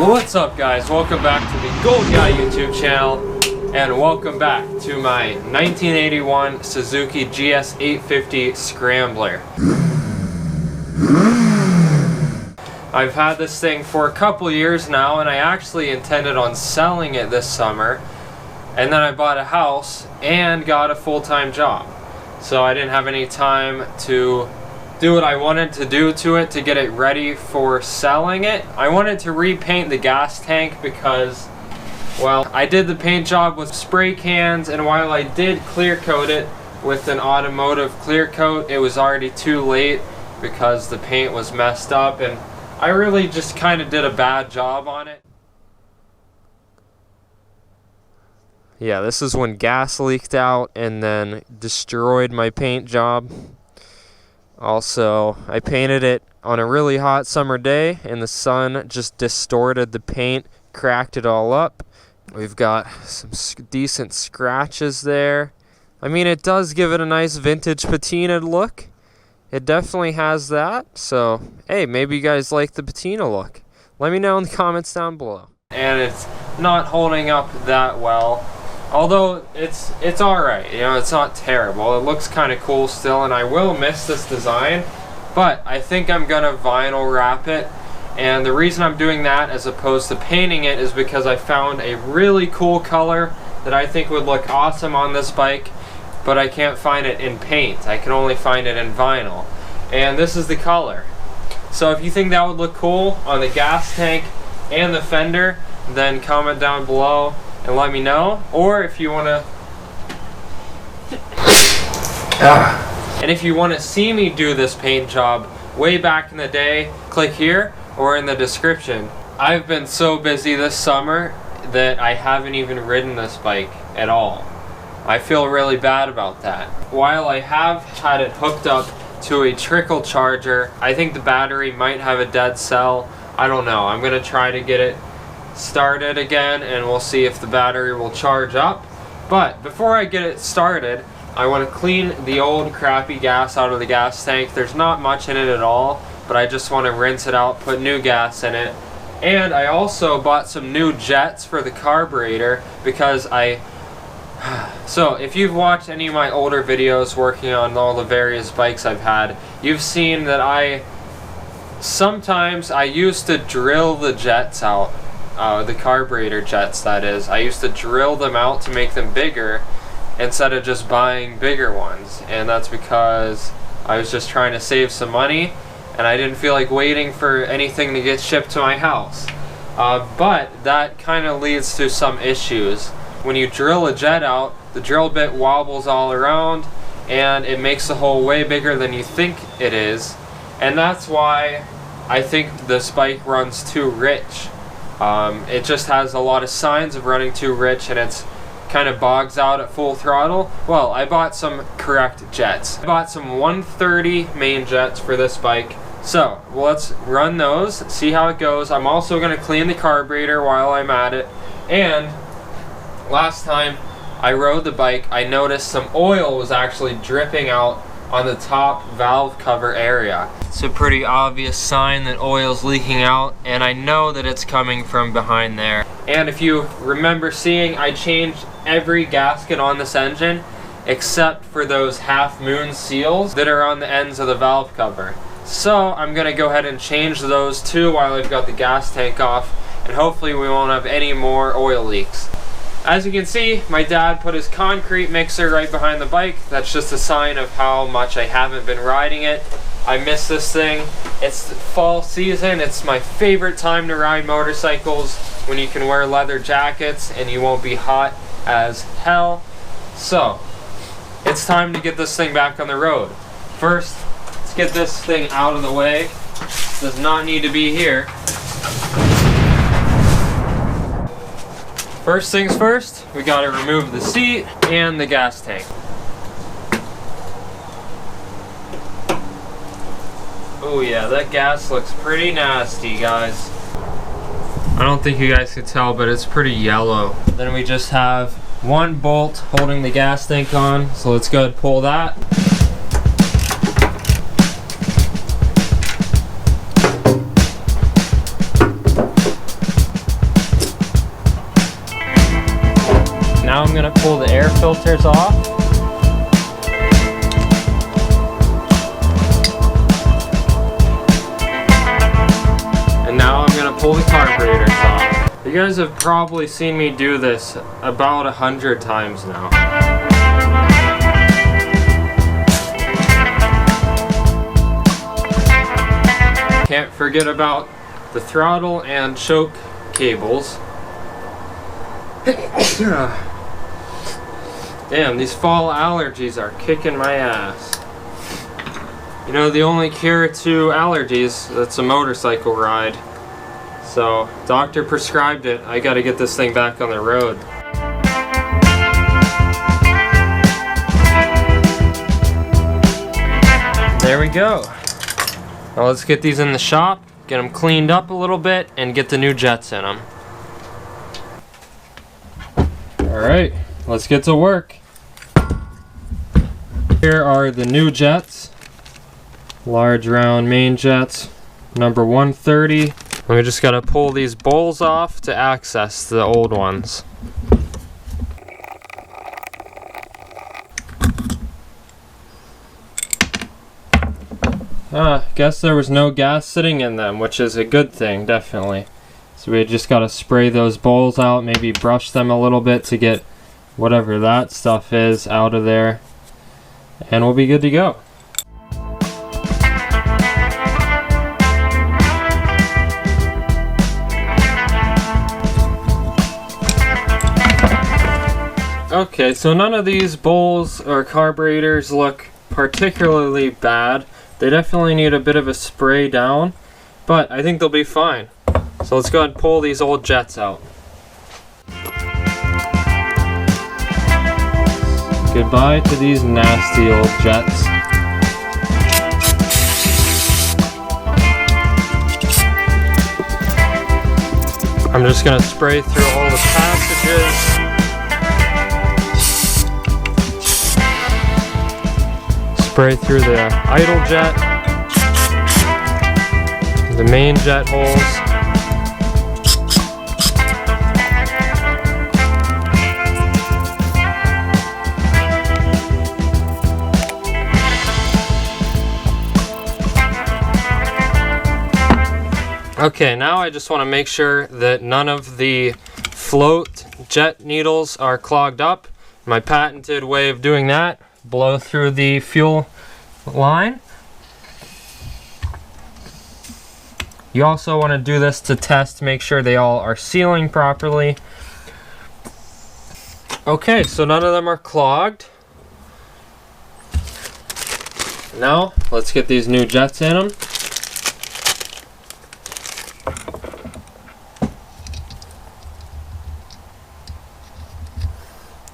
What's up, guys? Welcome back to the Gold Guy YouTube channel, and welcome back to my 1981 Suzuki GS850 Scrambler. I've had this thing for a couple years now, and I actually intended on selling it this summer, and then I bought a house and got a full-time job, so I didn't have any time to do what I wanted to do to it to get it ready for selling it. I wanted to repaint the gas tank because, well, I did the paint job with spray cans, and while I did clear coat it with an automotive clear coat, it was already too late because the paint was messed up, and I really just kind of did a bad job on it. Yeah, this is when gas leaked out and then destroyed my paint job. Also, I painted it on a really hot summer day, and the sun just distorted the paint, cracked it all up. We've got some decent scratches there. I mean, it does give it a nice vintage patina look. It definitely has that. So, hey, maybe you guys like the patina look. Let me know in the comments down below. And it's not holding up that well. Although it's alright, you know, it's not terrible. It looks kind of cool still, and I will miss this design, but I think I'm gonna vinyl wrap it. And the reason I'm doing that as opposed to painting it is because I found a really cool color that I think would look awesome on this bike, but I can't find it in paint. I can only find it in vinyl. And this is the color. So if you think that would look cool on the gas tank and the fender, then comment down below and let me know. Or if you want to and if you want to see me do this paint job way back in the day, click here or in the description. I've been so busy this summer that I haven't even ridden this bike at all. I feel really bad about that. While I have had it hooked up to a trickle charger, I think the battery might have a dead cell. I don't know. I'm gonna try to get it started again, and we'll see if the battery will charge up. But before I get it started, I want to clean the old crappy gas out of the gas tank. There's not much in it at all, but I just want to rinse it out, put new gas in it. And I also bought some new jets for the carburetor because so if you've watched any of my older videos working on all the various bikes I've had, you've seen that sometimes I used to drill the jets out. The carburetor jets, that is. I used to drill them out to make them bigger instead of just buying bigger ones, and that's because I was just trying to save some money and I didn't feel like waiting for anything to get shipped to my house. But that kind of leads to some issues. When you drill a jet out, the drill bit wobbles all around and it makes the hole way bigger than you think it is, and that's why I think this bike runs too rich. It just has a lot of signs of running too rich, and it's kind of bogs out at full throttle. Well, I bought some correct jets. I bought some 130 main jets for this bike. So, let's run those, see how it goes. I'm also going to clean the carburetor while I'm at it. And last time I rode the bike, I noticed some oil was actually dripping out on the top valve cover area. It's a pretty obvious sign that oil's leaking out, and I know that it's coming from behind there. And if you remember seeing, I changed every gasket on this engine except for those half moon seals that are on the ends of the valve cover. So I'm gonna go ahead and change those too while I've got the gas tank off, and hopefully we won't have any more oil leaks. As you can see, my dad put his concrete mixer right behind the bike. That's just a sign of how much I haven't been riding it. I miss this thing. It's fall season. It's my favorite time to ride motorcycles, when you can wear leather jackets and you won't be hot as hell. So, it's time to get this thing back on the road. First, let's get this thing out of the way. It does not need to be here. First things first, we gotta remove the seat and the gas tank. Oh yeah, that gas looks pretty nasty, guys. I don't think you guys can tell, but it's pretty yellow. Then we just have one bolt holding the gas tank on, so let's go ahead and pull that. I'm gonna pull the air filters off. And now I'm gonna pull the carburetors off. You guys have probably seen me do this about 100 times now. Can't forget about the throttle and choke cables. Damn, these fall allergies are kicking my ass. You know, the only cure to allergies, that's a motorcycle ride. So, doctor prescribed it. I gotta get this thing back on the road. There we go. Now let's get these in the shop, get them cleaned up a little bit, and get the new jets in them. Alright, let's get to work. Here are the new jets. Large round main jets, number 130. We just gotta pull these bowls off to access the old ones. Guess there was no gas sitting in them, which is a good thing, definitely. So we just gotta spray those bowls out, maybe brush them a little bit to get whatever that stuff is out of there. And we'll be good to go. Okay, so none of these bowls or carburetors look particularly bad. They definitely need a bit of a spray down, but I think they'll be fine. So let's go ahead and pull these old jets out. Goodbye to these nasty old jets. I'm just gonna spray through all the passages. Spray through the idle jet, the main jet holes. Okay, now I just want to make sure that none of the float jet needles are clogged up. My patented way of doing that: blow through the fuel line. You also want to do this to test, make sure they all are sealing properly. Okay, so none of them are clogged. Now, let's get these new jets in them.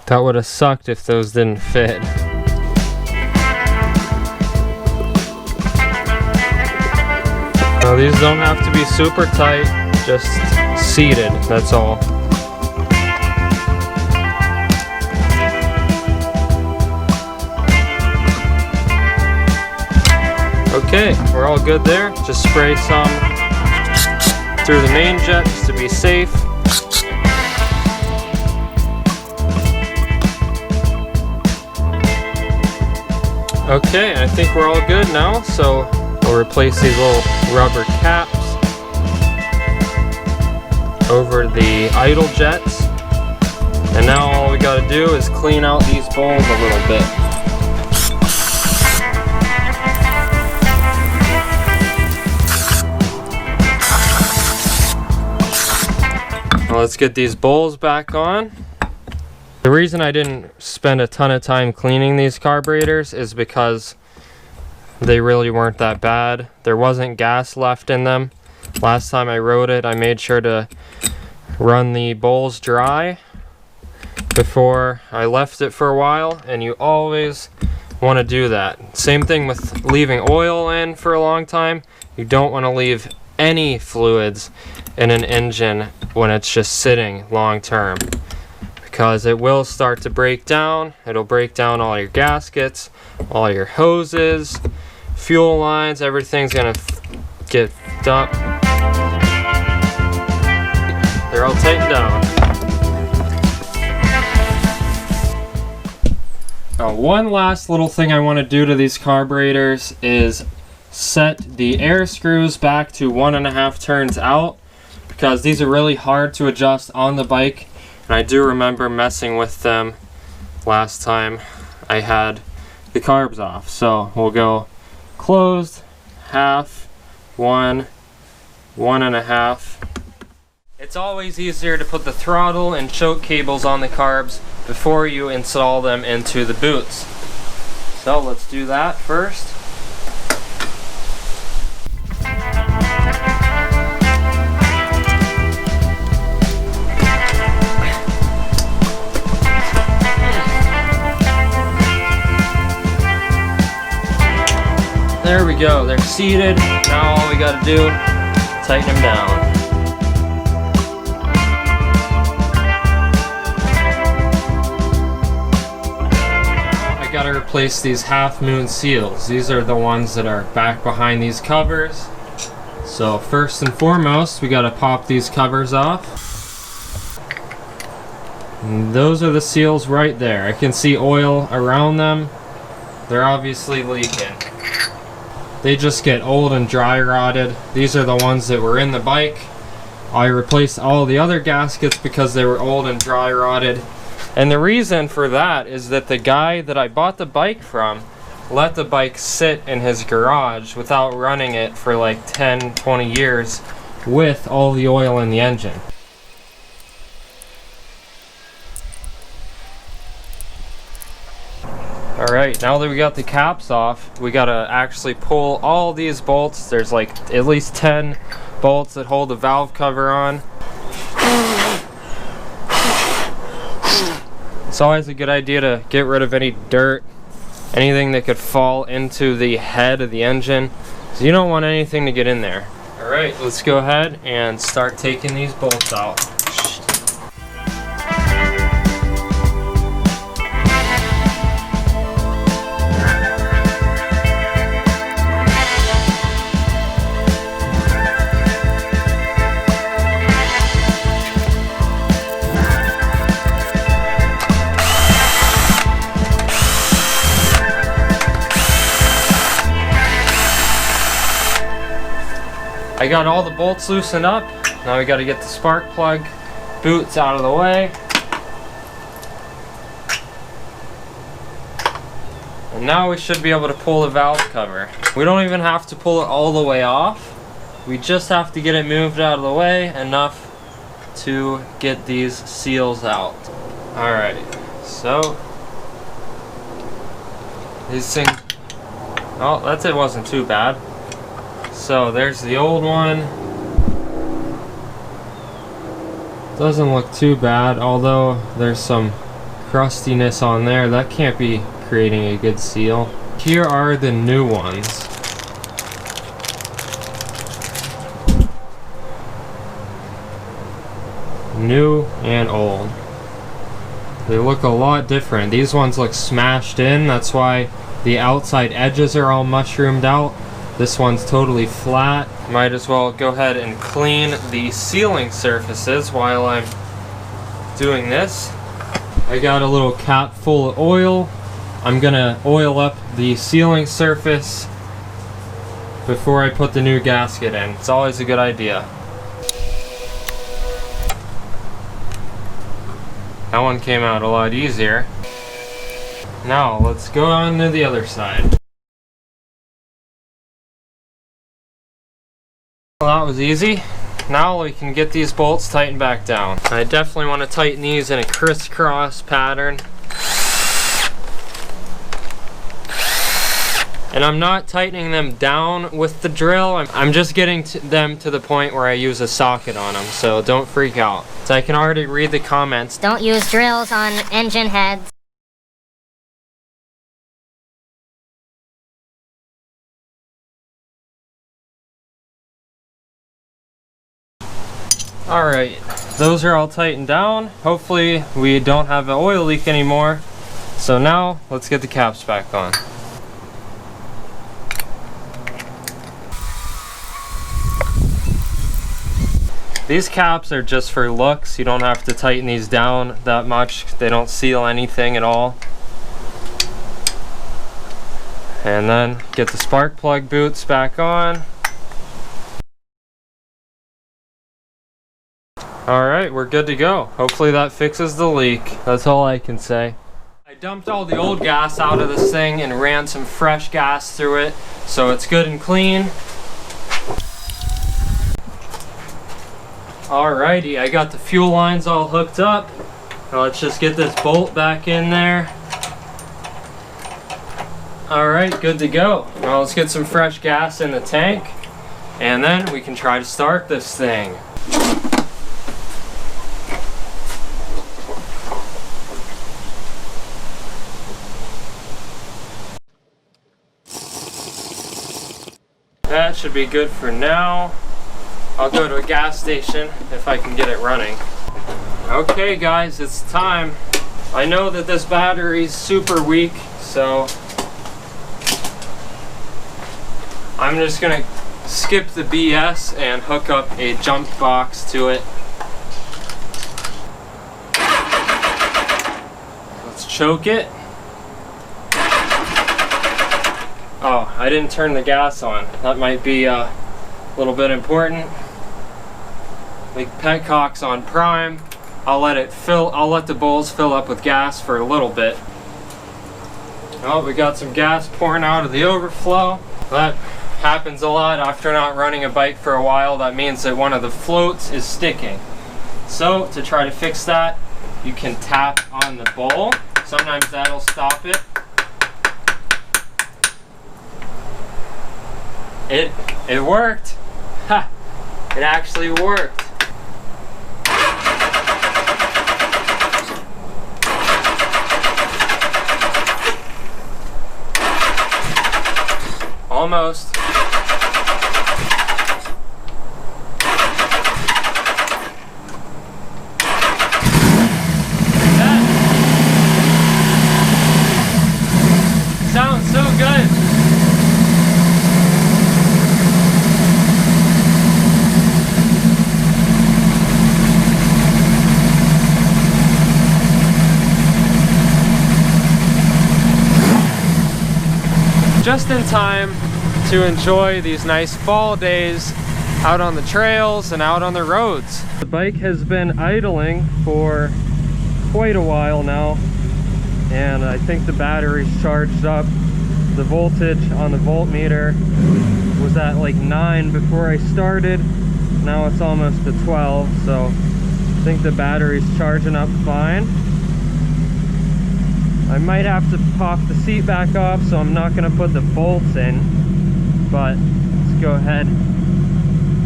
That would have sucked if those didn't fit. Now these don't have to be super tight, just seated, that's all. Okay, we're all good there. Just spray some through the main jet just to be safe. Okay, I think we're all good now, so we'll replace these little rubber caps over the idle jets. And now all we gotta do is clean out these bowls a little bit. Now let's get these bowls back on. The reason I didn't spend a ton of time cleaning these carburetors is because they really weren't that bad. There wasn't gas left in them. Last time I rode it, I made sure to run the bowls dry before I left it for a while, and you always want to do that. Same thing with leaving oil in for a long time. You don't want to leave any fluids in an engine when it's just sitting long term, because it will start to break down. It'll break down all your gaskets, all your hoses, fuel lines, everything's gonna get up. They're all tightened down. One last little thing I want to do to these carburetors is set the air screws back to 1.5 turns out, because these are really hard to adjust on the bike, and I do remember messing with them last time I had the carbs off. So we'll go closed, half, 1, 1.5. It's always easier to put the throttle and choke cables on the carbs before you install them into the boots. So let's do that first. There we go, they're seated. Now all we gotta do, tighten them down. I gotta replace these half moon seals. These are the ones that are back behind these covers. So first and foremost, we gotta pop these covers off. And those are the seals right there. I can see oil around them. They're obviously leaking. They just get old and dry rotted. These are the ones that were in the bike. I replaced all the other gaskets because they were old and dry rotted. And the reason for that is that the guy that I bought the bike from let the bike sit in his garage without running it for like 10-20 years with all the oil in the engine. Alright, now that we got the caps off, we gotta actually pull all these bolts. There's like at least 10 bolts that hold the valve cover on. It's always a good idea to get rid of any dirt, anything that could fall into the head of the engine. So you don't want anything to get in there. Alright, let's go ahead and start taking these bolts out. I got all the bolts loosened up. Now we got to get the spark plug boots out of the way. And now we should be able to pull the valve cover. We don't even have to pull it all the way off. We just have to get it moved out of the way enough to get these seals out. Alright, so these things, oh, that's it, wasn't too bad. So there's the old one. Doesn't look too bad, although there's some crustiness on there. That can't be creating a good seal. Here are the new ones. New and old. They look a lot different. These ones look smashed in. That's why the outside edges are all mushroomed out. This one's totally flat. Might as well go ahead and clean the sealing surfaces while I'm doing this. I got a little cap full of oil. I'm gonna oil up the sealing surface before I put the new gasket in. It's always a good idea. That one came out a lot easier. Now let's go on to the other side. Well, that was easy. Now we can get these bolts tightened back down. I definitely want to tighten these in a crisscross pattern. And I'm not tightening them down with the drill. I'm just getting them to the point where I use a socket on them, so don't freak out. So I can already read the comments. Don't use drills on engine heads. Alright, those are all tightened down. Hopefully we don't have an oil leak anymore. So now, let's get the caps back on. These caps are just for looks. You don't have to tighten these down that much. They don't seal anything at all. And then get the spark plug boots back on. Alright, we're good to go. Hopefully that fixes the leak. That's all I can say. I dumped all the old gas out of this thing and ran some fresh gas through it, so it's good and clean. Alrighty, I got the fuel lines all hooked up. Now let's just get this bolt back in there. Alright, good to go. Now let's get some fresh gas in the tank, and then we can try to start this thing. That should be good for now. I'll go to a gas station if I can get it running. Okay guys, it's time. I know that this battery's super weak, so I'm just gonna skip the BS and hook up a jump box to it. Let's choke it. Oh, I didn't turn the gas on. That might be a little bit important. The petcock's on prime. I'll let the bowls fill up with gas for a little bit. Oh, we got some gas pouring out of the overflow. That happens a lot after not running a bike for a while. That means that one of the floats is sticking. So to try to fix that, you can tap on the bowl. Sometimes that'll stop it. It worked. Ha! It actually worked. Almost. That sounds so good. Just in time to enjoy these nice fall days out on the trails and out on the roads. The bike has been idling for quite a while now, and I think the battery's charged up. The voltage on the voltmeter was at like 9 before I started. Now it's almost to 12, so I think the battery's charging up fine. I might have to pop the seat back off, so I'm not going to put the bolts in, but let's go ahead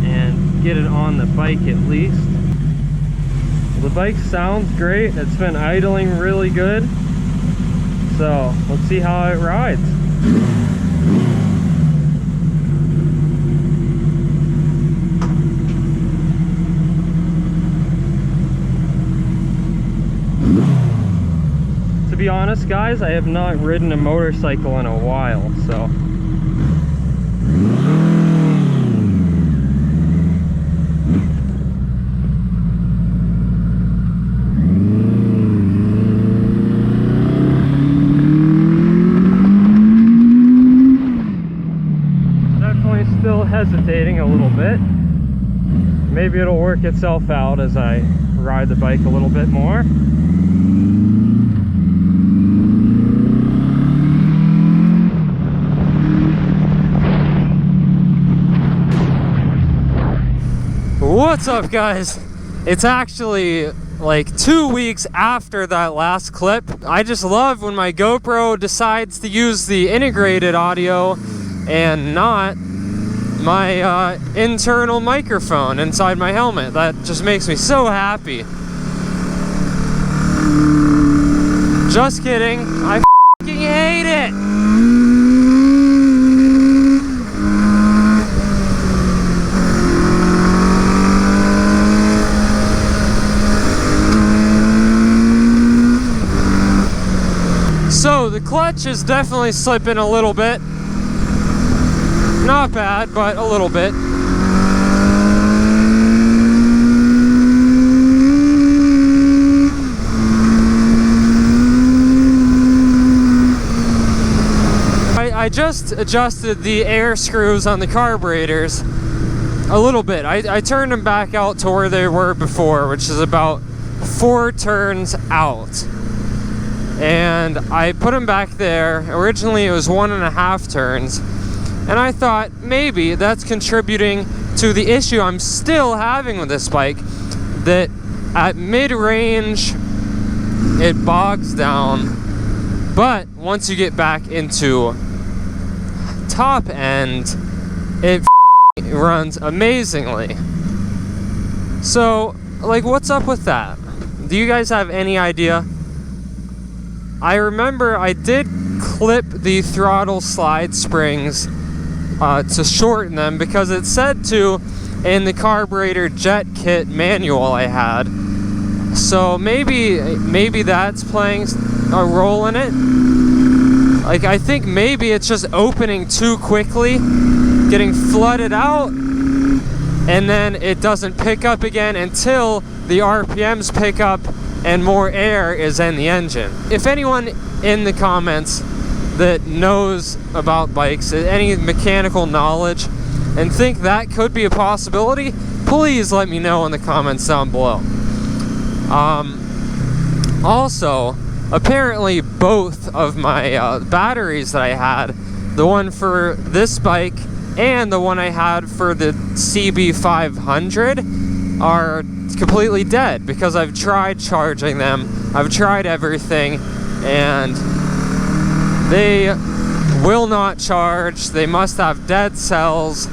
and get it on the bike at least. The bike sounds great. It's been idling really good, so let's see how it rides. To be honest guys, I have not ridden a motorcycle in a while, so definitely still hesitating a little bit. Maybe it'll work itself out as I ride the bike a little bit more. What's up guys? It's actually like 2 weeks after that last clip. I just love when my GoPro decides to use the integrated audio and not my internal microphone inside my helmet. That just makes me so happy. Just kidding. I f***ing hate it. So the clutch is definitely slipping a little bit. Not bad, but a little bit. I just adjusted the air screws on the carburetors a little bit. I turned them back out to where they were before, which is about 4 turns out. And I put them back there. Originally it was 1.5 turns. And I thought maybe that's contributing to the issue I'm still having with this bike, that at mid-range it bogs down, but once you get back into top end, it runs amazingly. So, like, what's up with that? Do you guys have any idea? I remember I did clip the throttle slide springs to shorten them, because it said to in the carburetor jet kit manual I had. So maybe that's playing a role in it. Like, I think maybe it's just opening too quickly, getting flooded out, and then it doesn't pick up again until the RPMs pick up and more air is in the engine. If anyone in the comments that knows about bikes, any mechanical knowledge, and think that could be a possibility, please let me know in the comments down below. Also, apparently both of my batteries that I had, the one for this bike and the one I had for the CB500, are completely dead, because I've tried charging them, I've tried everything, and they will not charge. They must have dead cells.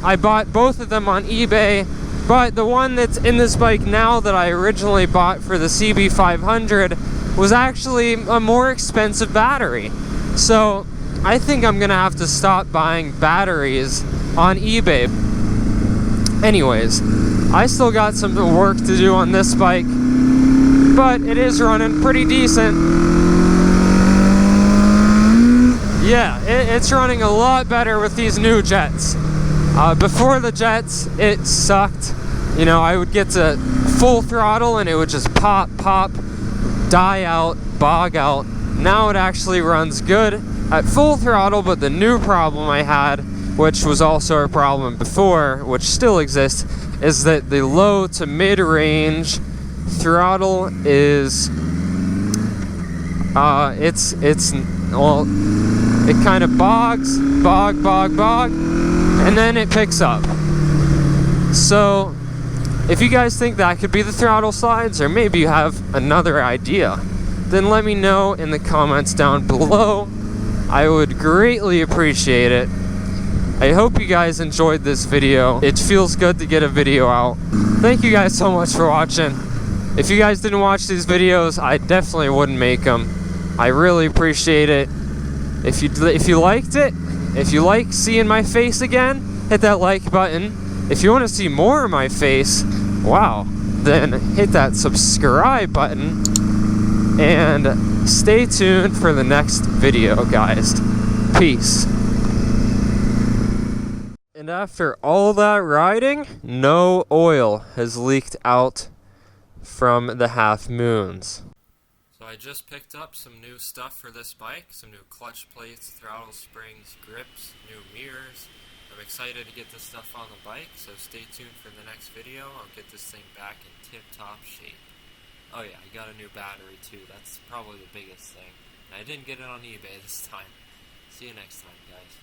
I bought both of them on eBay, but the one that's in this bike now that I originally bought for the CB500 was actually a more expensive battery. So I think I'm gonna have to stop buying batteries on eBay. Anyways, I still got some work to do on this bike, but it is running pretty decent. Yeah, it's running a lot better with these new jets. Before the jets, it sucked. You know, I would get to full throttle and it would just pop, die out, bog out. Now it actually runs good at full throttle, but the new problem I had, which was also a problem before, which still exists, is that the low to mid-range throttle is, well, it kind of bogs, bog, and then it picks up. So, if you guys think that could be the throttle slides, or maybe you have another idea, then let me know in the comments down below. I would greatly appreciate it. I hope you guys enjoyed this video. It feels good to get a video out. Thank you guys so much for watching. If you guys didn't watch these videos, I definitely wouldn't make them. I really appreciate it. If you liked it, if you like seeing my face again, hit that like button. If you want to see more of my face, wow, then hit that subscribe button. And stay tuned for the next video, guys. Peace. And after all that riding, no oil has leaked out from the half moons. So I just picked up some new stuff for this bike, some new clutch plates, throttle springs, grips, new mirrors. I'm excited to get this stuff on the bike, so stay tuned for the next video. I'll get this thing back in tip-top shape. Oh yeah, I got a new battery too. That's probably the biggest thing. And I didn't get it on eBay this time. See you next time, guys.